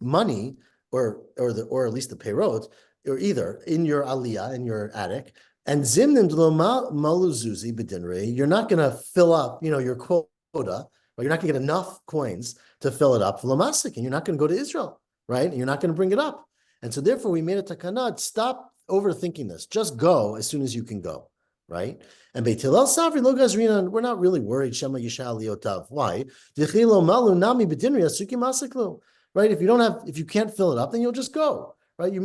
money or at least the peyrot, or either in your aliyah, in your attic, and zimnim maluzuzi bedinre. You're not going to fill up, your quota, or you're not going to get enough coins to fill it up for lamasik, and you're not going to go to Israel. Right? And you're not going to bring it up. And so therefore we made a takanah. Stop overthinking this. Just go as soon as you can go. Right? And Beit Hillel Savri lo gazrinan, we're not really worried. Shema Yisha Liotav. Why? Right? If you can't fill it up, then you'll just go. Right? You're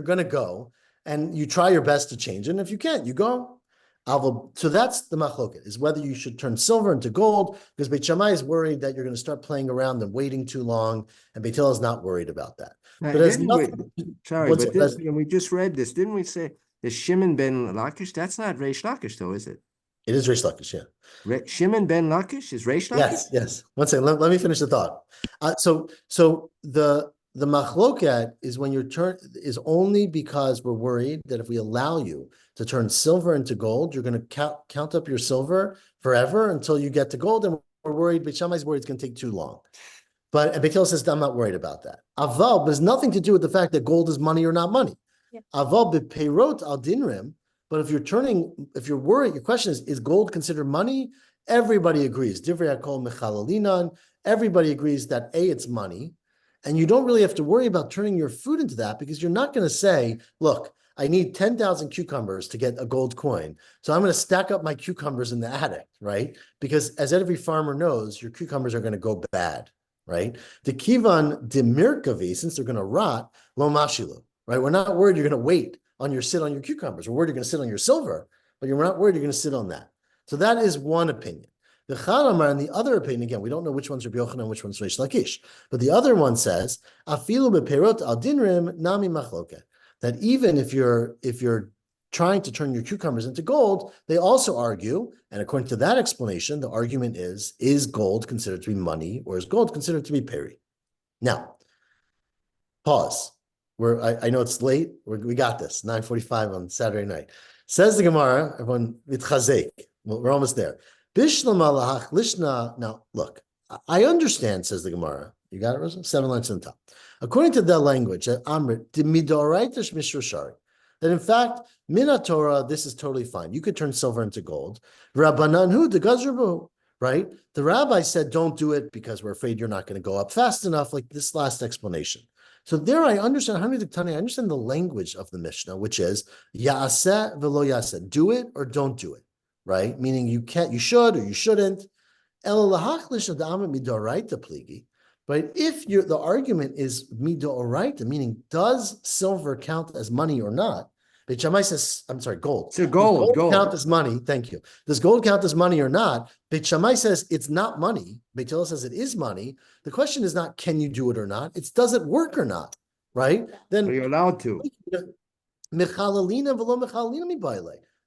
going to go and you try your best to change it. And if you can't, you go. So that's the machloket, is whether you should turn silver into gold, because Beit Shammai is worried that you're going to start playing around and waiting too long, and Beit Hillel is not worried about that. But as nothing, when we just read this, didn't we say the Shimon ben Lakish? That's not Reish Lakish, though, is it? It is Reish Lakish, yeah. Shimon ben Lakish is Reish Lakish? Yes. One second, let me finish the thought. So the machloket is when your turn is only because we're worried that if we allow you to turn silver into gold, you're going to count up your silver forever until you get to gold, and we're worried. Beit Shammai's worried it's going to take too long. But Beit Hillel says, I'm not worried about that. Aval has nothing to do with the fact that gold is money or not money. Aval bepeirot al dinrim. But if you're worried, your question is gold considered money? Everybody agrees. Divrei hakol mechalalinan. Everybody agrees that it's money. And you don't really have to worry about turning your food into that, because you're not going to say, look, I need 10,000 cucumbers to get a gold coin, so I'm going to stack up my cucumbers in the attic, right? Because as every farmer knows, your cucumbers are going to go bad, right? The kivan de mirkavi, since they're going to rot, lo mashilu, right? We're not worried you're going to sit on your cucumbers. We're worried you're going to sit on your silver, but you're not worried you're going to sit on that. So that is one opinion. The Chalamar and the other opinion, again, we don't know which one's Rabbi Yochanan and which one's Reish Lakish, but the other one says, Afilu beperot al dinrim nami machloket, that even if you're trying to turn your cucumbers into gold, they also argue, and according to that explanation, the argument is gold considered to be money, or is gold considered to be peri? Now, pause. I know it's late. We got this. 9:45 on Saturday night. Says the Gemara, everyone, mitchazek. We're almost there. Now, look, I understand, says the Gemara. You got it, Rosa? 7 lines on the top. According to that language, that in fact, mina Torah, this is totally fine. You could turn silver into gold. Rabbananhu de Gazrabu, right? The rabbi said, don't do it because we're afraid you're not going to go up fast enough, like this last explanation. So there I understand, I understand the language of the Mishnah, which is ya'aseh velo ya'aseh, do it or don't do it, right? Meaning you should or you shouldn't. But if the argument is midoraita, meaning does silver count as money or not? Beit Shammai says, I'm sorry, gold. So gold count as money. Thank you. Does gold count as money or not? Beit Shammai says it's not money. Beit Hillel says it is money. The question is not can you do it or not. It's does it work or not, right? Then you're allowed to.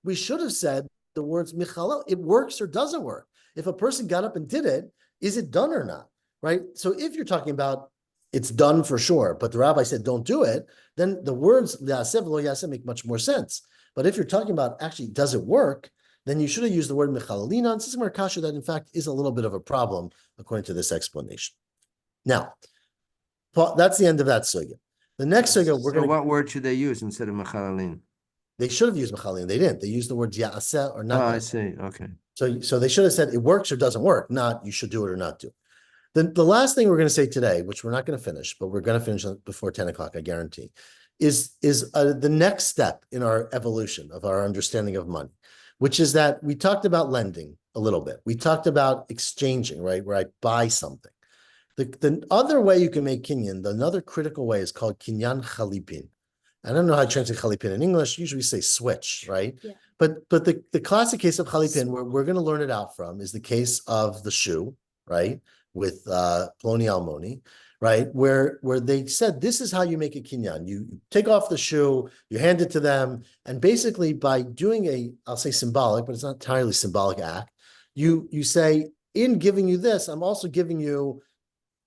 We should have said the words michalel. It works or doesn't work. If a person got up and did it, is it done or not, right? So if you're talking about it's done for sure, but the rabbi said don't do it, then the words yaseh v'lo yaseh make much more sense. But if you're talking about actually does it work, then you should have used the word mechalelina. And this is more kasha that in fact is a little bit of a problem according to this explanation. Now, that's the end of that sugya. The next sugya we're going to. What word should they use instead of mechalelin? They should have used mechalelin. They didn't. They used the word yaseh or not. Oh, I see. Okay. So they should have said it works or doesn't work, not you should do it or not do it. The last thing we're going to say today, which we're not going to finish, but we're going to finish before 10 o'clock, I guarantee, is the next step in our evolution of our understanding of money, which is that we talked about lending a little bit. We talked about exchanging, right, where I buy something. The other way you can make kinyan, another critical way is called kinyan chalipin. I don't know how to translate chalipin in English. Usually we say switch, right? Yeah. But the classic case of chalipin, where we're going to learn it out from, is the case of the shoe, right? With Ploni Almoni, right? Where they said, this is how you make a kinyan. You take off the shoe, you hand it to them, and basically by doing I'll say symbolic, but it's not entirely symbolic act, you say, in giving you this, I'm also giving you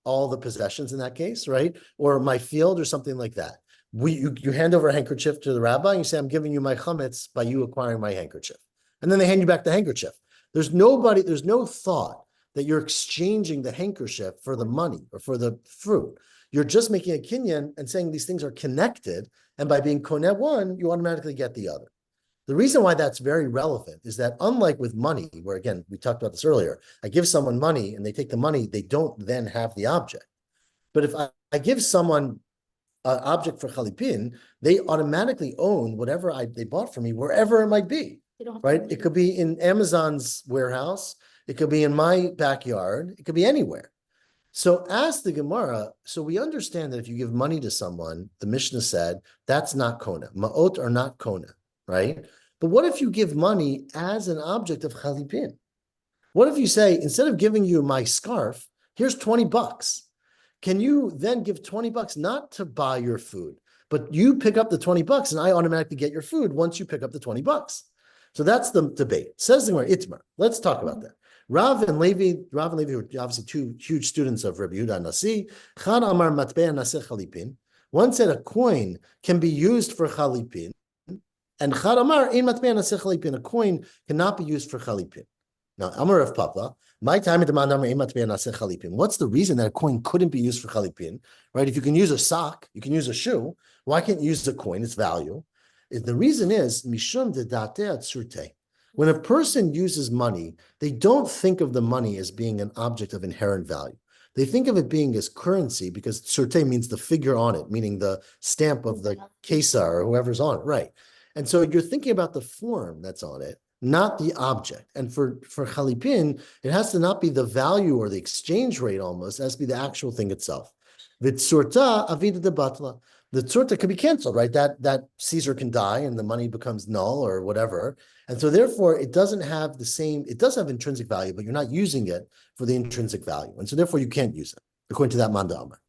all the possessions in that case, right? Or my field or something like that. You hand over a handkerchief to the rabbi, and you say, I'm giving you my chametz by you acquiring my handkerchief. And then they hand you back the handkerchief. There's no thought that you're exchanging the handkerchief for the money or for the fruit. You're just making a kinyan and saying these things are connected, and by being koneh one, you automatically get the other. The reason why that's very relevant is that unlike with money, where again, we talked about this earlier, I give someone money and they take the money, they don't then have the object. But if I give someone an object for chalipin, they automatically own whatever they bought from me, wherever it might be, right? It could be in Amazon's warehouse. It could be in my backyard. It could be anywhere. So ask the Gemara. So we understand that if you give money to someone, the Mishnah said, that's not kona. Ma'ot are not kona, right? But what if you give money as an object of chalipin? What if you say, instead of giving you my scarf, here's $20. Can you then give $20 not to buy your food, but you pick up the $20 and I automatically get your food once you pick up the $20? So that's the debate. Says the Gemara, Itmar. Let's talk about that. Rav and Levi were obviously two huge students of Rabbi Yehuda Nasi. Chad Amar Matbea Naseh Chalipin. One said a coin can be used for chalipin, and Chad Amar Ein Matbea Naseh Chalipin. A coin cannot be used for chalipin. Now, Amar of Papa, my time at the Mandam Ein Matbea Naseh Chalipin. What's the reason that a coin couldn't be used for chalipin? Right? If you can use a sock, you can use a shoe. Why can't you use the coin? Its value. The reason is mishum de datea tsurte. When a person uses money, they don't think of the money as being an object of inherent value. They think of it being as currency because tsurte means the figure on it, meaning the stamp of the Caesar or whoever's on it, right? And so you're thinking about the form that's on it, not the object. And for chalipin, it has to not be the value or the exchange rate almost, it has to be the actual thing itself. V'tsurta avida de batla. The tzurta can be canceled, right? That Caesar can die and the money becomes null or whatever. And so therefore it doesn't have the same, it does have intrinsic value, but you're not using it for the intrinsic value. And so therefore you can't use it, according to that Manda Amar.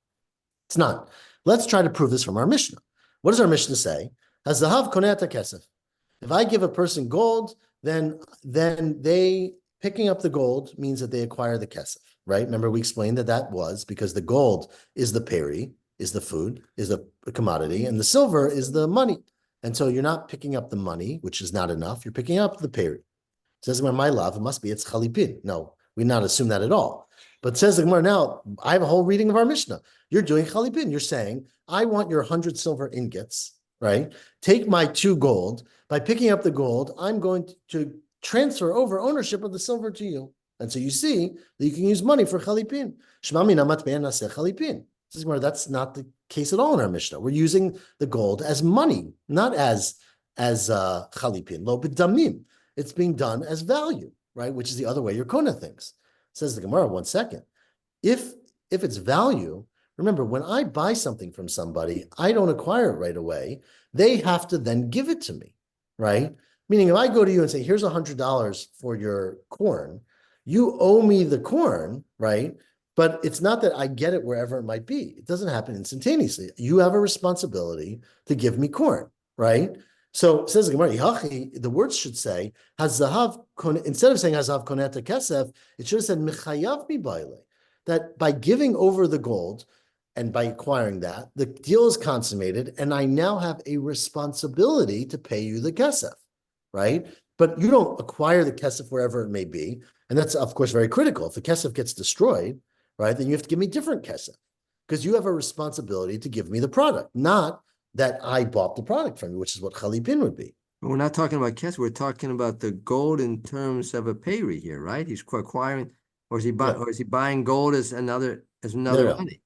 It's not. Let's try to prove this from our Mishnah. What does our Mishnah say? As zahav koneh kesef. If I give a person gold, then they picking up the gold means that they acquire the kesef, right? Remember we explained that was because the gold is the peri, is the food, is the commodity, and the silver is the money. And so you're not picking up the money, which is not enough. You're picking up the peri. Says the Gemara, my love, it must be, it's chalipin. No, we not assume that at all. But says the Gemara, now, I have a whole reading of our Mishnah. You're doing chalipin. You're saying, I want your 100 silver ingots, right? Take my 2 gold. By picking up the gold, I'm going to transfer over ownership of the silver to you. And so you see that you can use money for chalipin. Shmami namat be'en naseh chalipin. That's not the case at all in our Mishnah. We're using the gold as money, not as chalipin, lo b'damim. It's being done as value, right? Which is the other way your Kona thinks. Says the Gemara, 1 second. If it's value, remember, when I buy something from somebody, I don't acquire it right away. They have to then give it to me, right? Meaning if I go to you and say, here's $100 for your corn, you owe me the corn, right? But it's not that I get it wherever it might be. It doesn't happen instantaneously. You have a responsibility to give me corn, right? So it says the words should say, Hazahav, instead of saying Hazahav koneta kesef, it should have said Mechayav mi baile. That by giving over the gold and by acquiring that, the deal is consummated, and I now have a responsibility to pay you the kesef, right? But you don't acquire the kesef wherever it may be. And that's, of course, very critical. If the kesef gets destroyed, right, then you have to give me different kesef because you have a responsibility to give me the product, not that I bought the product from you, which is what chalipin would be. We're not talking about kesef. We're talking about the gold in terms of a payri here, right? He's acquiring, or is he buying, or is he buying gold as another money?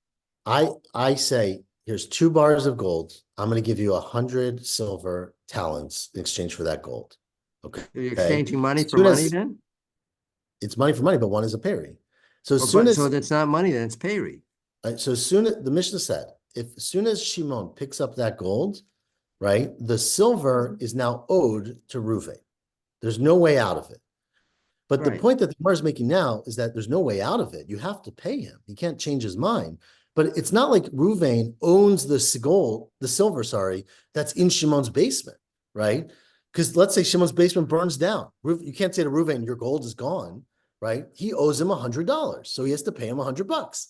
I say, here's 2 bars of gold. I'm going to give you 100 silver talents in exchange for that gold. Okay. So you're exchanging money for money then? It's money for money, but one is a peri. So so that's not money, then it's payri. So as soon as the Mishnah said, as soon as Shimon picks up that gold, right, the silver is now owed to Reuven. There's no way out of it. But the point that the Gemara is making now is that there's no way out of it. You have to pay him. He can't change his mind. But it's not like Reuven owns the silver, that's in Shimon's basement, right? Because let's say Shimon's basement burns down. You can't say to Reuven, your gold is gone, right? He owes him $100. So he has to pay him $100.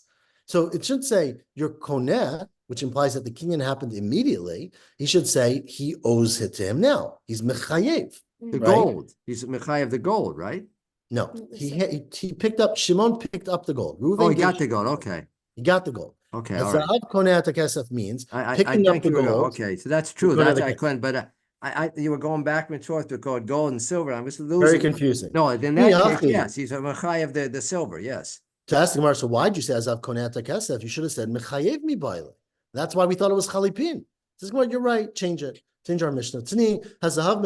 So it should say your koneh, which implies that the kinyan happened immediately. He should say he owes it to him now. He's mechayev. The gold. He's mechayev the gold, right? No, he picked up, Shimon picked up the gold. Reuven he got the gold. Okay. He got the gold. Okay. As zahav koneh kesef means picking up the gold. Okay, so that's true. That's I couldn't, but you were going back and forth to call gold and silver. I'm just losing. Very confusing. No, in that case, yes, he's a mechayev the silver. Yes. To ask the Gemara, so why'd you say azav koneh kesef? You should have said mechayev mi baile. That's why we thought it was chalipin. This is what you're right. Change it. Change our Mishnah. Tani hazahav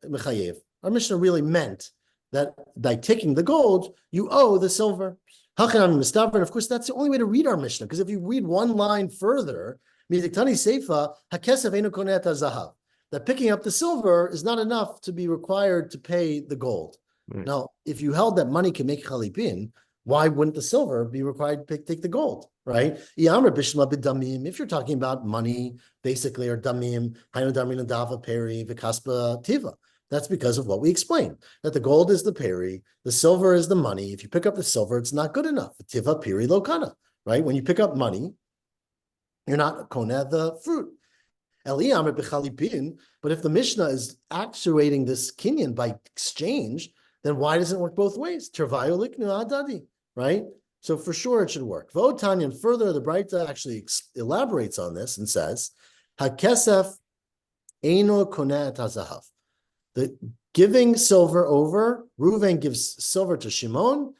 mechayev. Our Mishnah really meant that by taking the gold, you owe the silver. And of course, that's the only way to read our Mishnah. Because if you read one line further, Miziktani Seifa, Hakesef Einu Koneh Zahav. that picking up the silver is not enough to be required to pay the gold. Right. Now, if you held that money can make chalipin, why wouldn't the silver be required to take the gold, right? If you're talking about money, basically, or damim, dava peri, vikaspa tiva, that's because of what we explained, that the gold is the peri, the silver is the money. If you pick up the silver, it's not good enough. Tiva peri lokana, right? When you pick up money, you're not kona the fruit. But if the Mishnah is actuating this kinyan by exchange, then why doesn't it work both ways? Right? So for sure it should work. Votanya, and further, the Braita actually elaborates on this and says, Hakesef eino koneh tazahav. The giving silver over, Reuven gives silver to Shimon,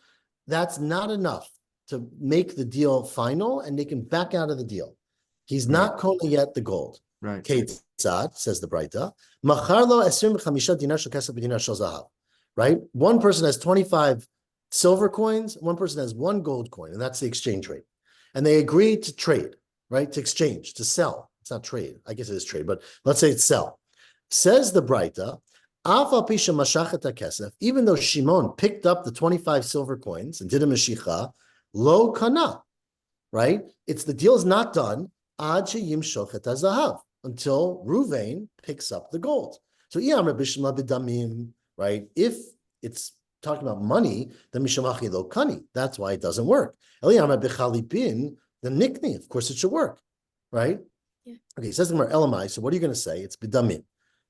that's not enough to make the deal final, and they can back out of the deal. He's not kona yet the gold. Right. Ketzad, says the Braita, Macharlo 25 dinar shel kesef b'dinar shel zahav. Right? One person has 25 silver coins, one person has one gold coin, and that's the exchange rate. And they agree to trade, right? To exchange, to sell. It's not trade. I guess it is trade, but let's say it's sell. Says the Braita, even though Shimon picked up the 25 silver coins and did a meshicha, lo kana, right? It's the deal is not done ad sheyimshoch et hazahav, until Ruvain picks up the gold. So, right? If it's talking about money, then mishamachi lo kani. That's why it doesn't work. The nikni, of course, it should work, right? Yeah. Okay, it says the Gemara elamai. So, what are you going to say? It's bidamim.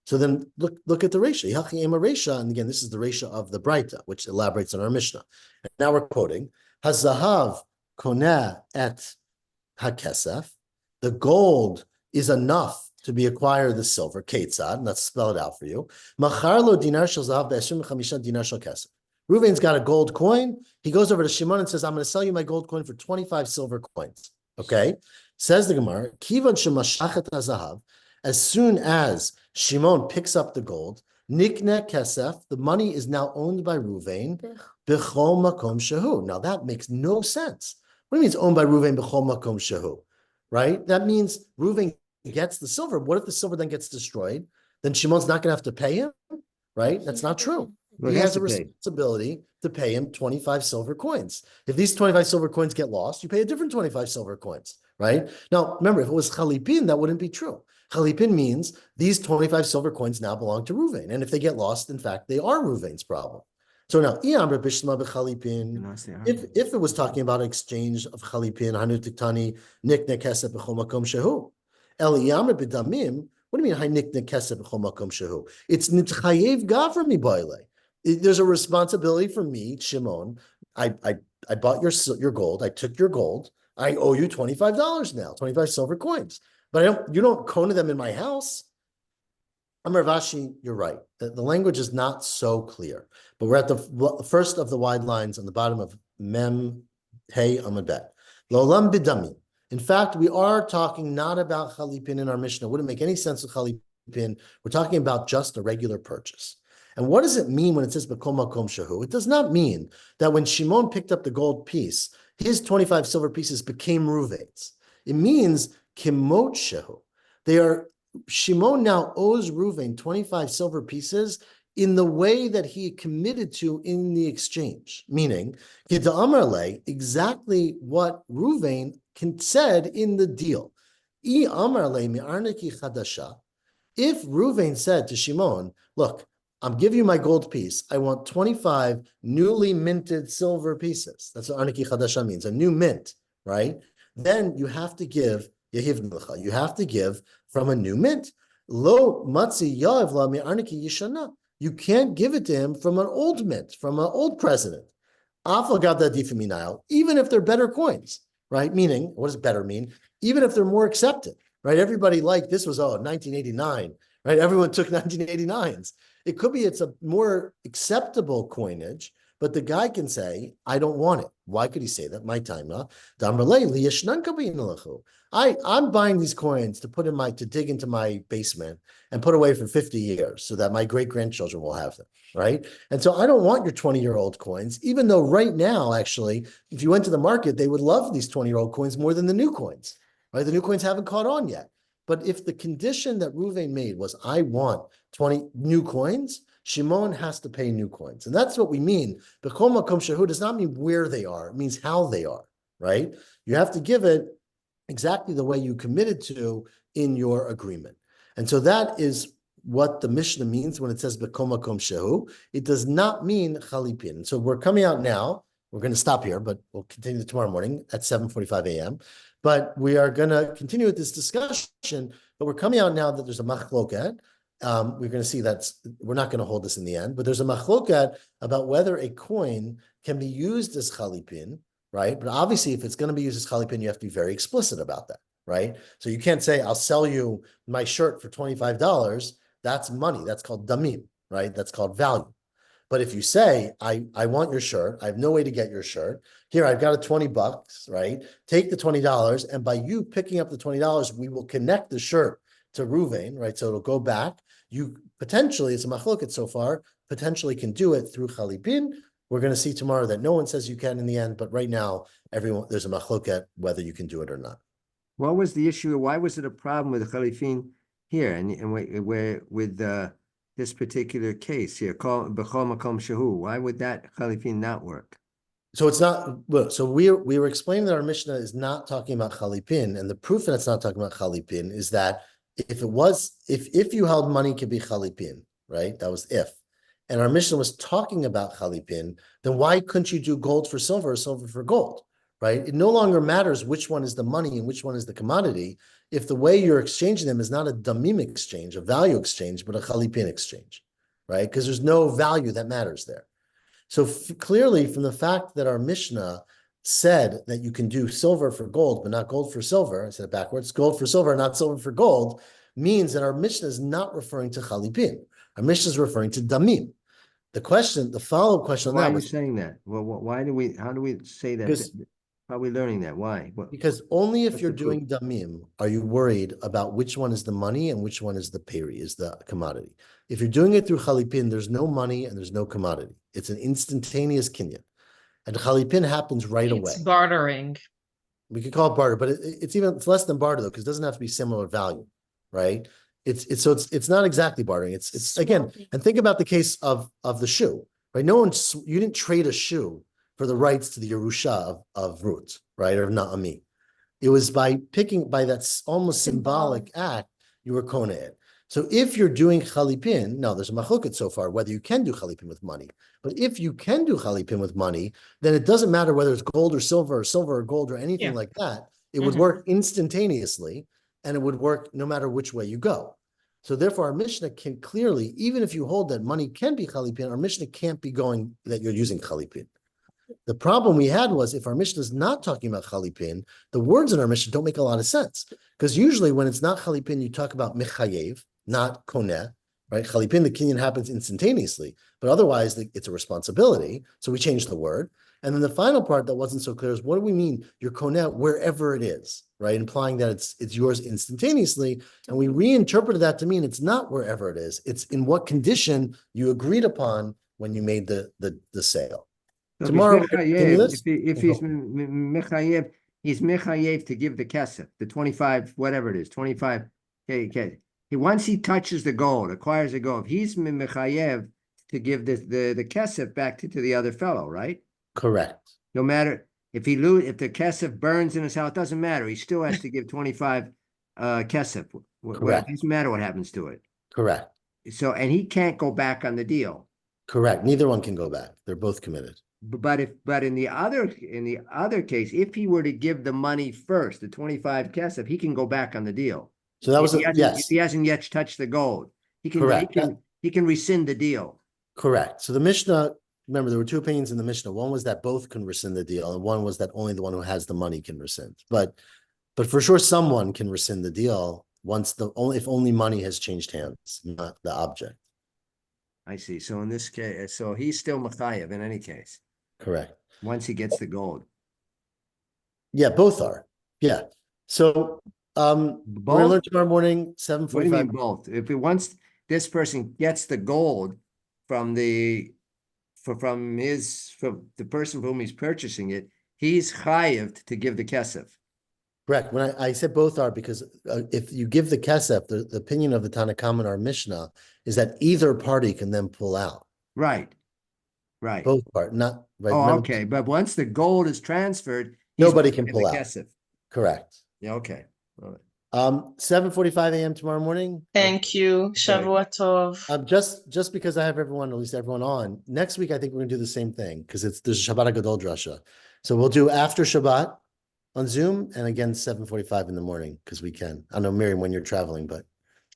So then look at the Resha. Yachi ema Resha, and again, this is the Resha of the Braita, which elaborates on our Mishnah. And now we're quoting Hazahav koneh et hakesef. The gold is enough to be acquired the silver, Ketzad, and that's spelled out for you. Macharlo dinar shel zahav be-25 dinar shel kesef. Reuven's got a gold coin. He goes over to Shimon and says, I'm going to sell you my gold coin for 25 silver coins. Okay? Says the Gemara, Kivan shemashachet hazahav, as soon as Shimon picks up the gold, nikne kesef, the money is now owned by Reuven, b'chol makom shehu. Now that makes no sense. What do you mean it's owned by Reuven b'chol makom shehu? Right? That means Reuven gets the silver. What if the silver then gets destroyed? Then Shimon's not going to have to pay him, right? That's not true. Well, he has a to pay. responsibility to pay him 25 silver coins. If these 25 silver coins get lost, you pay a different 25 silver coins, right? Now, remember, if it was Chalipin, that wouldn't be true. Chalipin means these 25 silver coins now belong to Reuven. And if they get lost, in fact, they are Reuven's problem. So now, if it was talking about exchange of Chalipin, Hanu Tiktani, Nikne Kesef B'chol Makom Shehu, El Yamr B'damim, what do you mean, Hay Nikne Kesef B'chol Makom Shehu? It's Nitchayev Gavra Mi Boile. There's a responsibility for me, Shimon. I bought your gold. I took your gold. I owe you $25 now, 25 silver coins. But you don't kona them in my house. Amar Vashi, you're right. The language is not so clear. But we're at the first of the wide lines on the bottom of Mem Hey Amad Bet. Lolam Bidami. In fact, we are talking not about Chalipin in our Mishnah. It wouldn't make any sense with Chalipin. We're talking about just a regular purchase. And what does it mean when it says B'kol Makom Shehu? It does not mean that when Shimon picked up the gold piece, his 25 silver pieces became Reuven's. It means Kimot Shehu. Shimon now owes Reuven 25 silver pieces in the way that he committed to in the exchange. Meaning, exactly what Reuven said in the deal. If Reuven said to Shimon, look, I'm giving you my gold piece. I want 25 newly minted silver pieces. That's what Arniki Chadasha means, a new mint, right? Then you have to give, you have to give from a new mint. Lo Motzaei yav la mi Arniki yishana. You can't give it to him from an old mint, from an old president. Even if they're better coins, right? Meaning, what does better mean? Even if they're more accepted, right? Everybody this was, 1989, right? Everyone took 1989s. It could be it's a more acceptable coinage, but the guy can say, I don't want it. Why could he say that? My time, I'm buying these coins to dig into my basement and put away for 50 years so that my great-grandchildren will have them, right? And so I don't want your 20-year-old coins, even though right now, actually, if you went to the market, they would love these 20-year-old coins more than the new coins, right? The new coins haven't caught on yet. But if the condition that Reuven made was, I want 20 new coins, Shimon has to pay new coins. And that's what we mean. B'chol makom shehu does not mean where they are. It means how they are, right? You have to give it exactly the way you committed to in your agreement. And so that is what the Mishnah means when it says b'chol makom shehu. It does not mean chalipin. And so we're coming out now. We're going to stop here, but we'll continue tomorrow morning at 7:45 a.m. But we are going to continue with this discussion. But we're coming out now that there's a machloket. We're going to see that we're not going to hold this in the end, but there's a machloket about whether a coin can be used as chalipin, right? But obviously, if it's going to be used as chalipin, you have to be very explicit about that, right? So you can't say, I'll sell you my shirt for $25. That's money. That's called damim, right? That's called value. But if you say, I want your shirt, I have no way to get your shirt. Here, I've got a $20, right? Take the $20, and by you picking up the $20, we will connect the shirt to Reuven, right? So it'll go back. You potentially, it's a machloket so far, potentially can do it through chalipin. We're going to see tomorrow that no one says you can in the end, but right now, there's a machloket whether you can do it or not. What was the issue? Why was it a problem with chalipin here and where with this particular case here, b'chol makom shehu? Why would that chalipin not work? So it's not. So we were explaining that our Mishnah is not talking about chalipin, and the proof that it's not talking about chalipin is that if you held money could be chalipin, right? That was if. And our Mishnah was talking about chalipin, then why couldn't you do gold for silver or silver for gold, right? It no longer matters which one is the money and which one is the commodity if the way you're exchanging them is not a damim exchange, a value exchange, but a chalipin exchange, right? Because there's no value that matters there. So clearly from the fact that our Mishnah said that you can do silver for gold, but not gold for silver, I said it backwards, gold for silver, not silver for gold, means that our Mishnah is not referring to chalipin. Our Mishnah is referring to damim. The follow-up question on that was— Why are you saying that? Well, how do we say that? How are we learning that? Why? Because only if What's you're the proof? doing damim are you worried about which one is the money and which one is the peri, is the commodity. If you're doing it through chalipin, there's no money and there's no commodity. It's an instantaneous kinyan. And chalipin happens right away. It's bartering. We could call it barter, but it's less than barter though, because it doesn't have to be similar value, right? It's not exactly bartering. It's again, and think about the case of the shoe, right? You didn't trade a shoe for the rights to the Yerusha of Ruth, right? Or Naomi. It was by that almost symbolic act, you were kona it. So if you're doing chalipin, now there's a machloket so far whether you can do chalipin with money. But if you can do chalipin with money, then it doesn't matter whether it's gold or silver or gold or anything like that. It would work instantaneously, and it would work no matter which way you go. So therefore, our Mishnah can clearly, even if you hold that money can be chalipin, our Mishnah can't be going that you're using chalipin. The problem we had was if our Mishnah is not talking about chalipin, the words in our Mishnah don't make a lot of sense. Because usually when it's not chalipin, you talk about mechayev, not koneh, right? Chalipin, the kinyan happens instantaneously, but otherwise it's a responsibility. So we changed the word. And then the final part that wasn't so clear is what do we mean? You're koneh wherever it is, right? Implying that it's yours instantaneously. And we reinterpreted that to mean it's not wherever it is. It's in what condition you agreed upon when you made the sale. So Tomorrow, if he's mechayev, he's mechayev to give the kesef, the 25, whatever it is, 25. Okay. Once he touches the gold, acquires the gold, he's mechayev to give the kesef back to the other fellow, right? Correct. No matter if the kesef burns in his house, it doesn't matter. He still has to give 25 kesef. Correct. It doesn't matter what happens to it. Correct. So, and he can't go back on the deal. Correct. Neither one can go back. They're both committed. But in the other case, if he were to give the money first, the 25 kesef, he can go back on the deal. So that was if he hasn't yet touched the gold, he can rescind the deal. Correct. So the Mishnah, remember, there were two opinions in the Mishnah. One was that both can rescind the deal, and one was that only the one who has the money can rescind. But for sure, someone can rescind the deal if only money has changed hands, not the object. I see. So in this case, so he's still mechayev in any case. Correct. Once he gets the gold. Yeah, both are. Yeah. So we're gonna learn tomorrow morning, 7:45. What do you mean both? Once this person gets the gold from the person from whom he's purchasing it, he's chayev to give the kesef. Correct. When I said both are because if you give the kesef, the opinion of the Tanakhama and our Mishnah is that either party can then pull out. Right. Right. Both part, not right. Oh, remember, okay. But once the gold is transferred, he's Nobody can in pull the out. kesef. Correct. Yeah, okay. All right. 7:45 a.m. tomorrow morning. Thank you. Shavua Tov. Just because I have everyone, at least everyone on next week, I think we're gonna do the same thing because there's Shabbat Gadol Drasha. So we'll do after Shabbat on Zoom and again 7:45 in the morning because we can. I know Miriam when you're traveling, but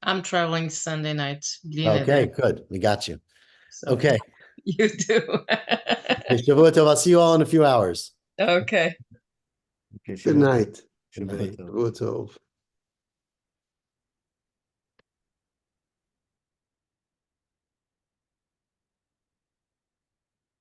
I'm traveling Sunday night. okay, good. We got you. So Okay. you do. Hey, Shavua Tov. I'll see you all in a few hours. Okay. Okay, Good Shabbat night. Shabbat Good night. Tov. Shavua tov.